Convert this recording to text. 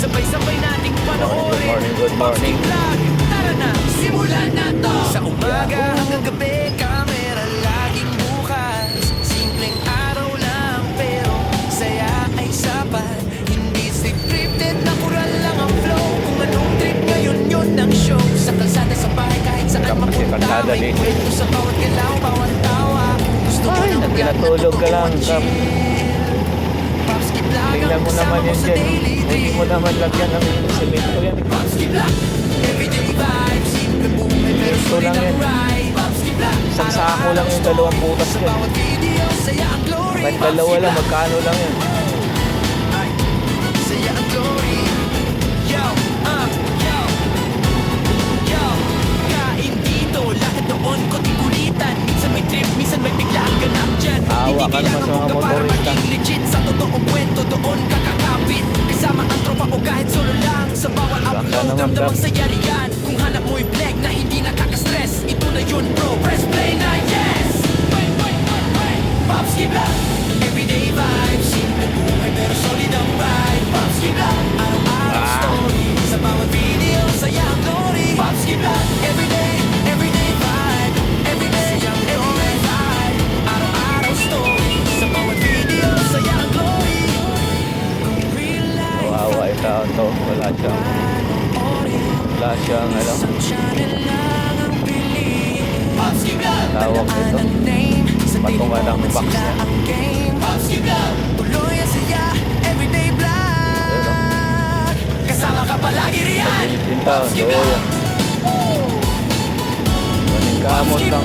Sabay-sabay nating panoorin. Good morning. Vlog, tara na, simulan na to. Sa umaga hanggang gabi, camera laging bukas. Simpleng araw lang, pero saya ay sapat. Hindi scripted, natural lang ang flow. Kung anong trip ngayon, yun ang show. Sa kalsada, sa bahay, kahit saan mapunta. May kwento sa bawat galaw, bawat tawa. Gusto ko nang natulog ka lang, Kap. Tingnan mo naman yun dyan. Hindi mo naman lagyan ng semento yan. Ito lang yan. Isang sako lang yung dalawang butas yan. Kahit dalawa lang, magkano lang yan. Minsan may biglang ganap dyan. Awa ka naman sa mga motorista. Legit sa totoong kwento, doon kakakapit. Kasama ang tropa o kahit solo lang. Sa bawat upload, damdamang saya riyan. Kung hanap mo'y flag na hindi nakaka-stress, ito na yun bro, press play na yes. Popski Vlog, everyday vibes. Simple buhay pero solid ang ride. Popski Vlog, araw-araw story. Sa bawat video, saya ang glory. Popski Vlog, everyday vibe. Everyday vibe. Araw-araw story. Sa bawat video, saya ang glory. Kawawa yung tao to. Wala siyang ano. Tawag nito. Patunga ng box niya. Tuloy ang saya, everyday vlog. Kasama ka palagi riyan. Yung tao, so yan. Maning kamot lang.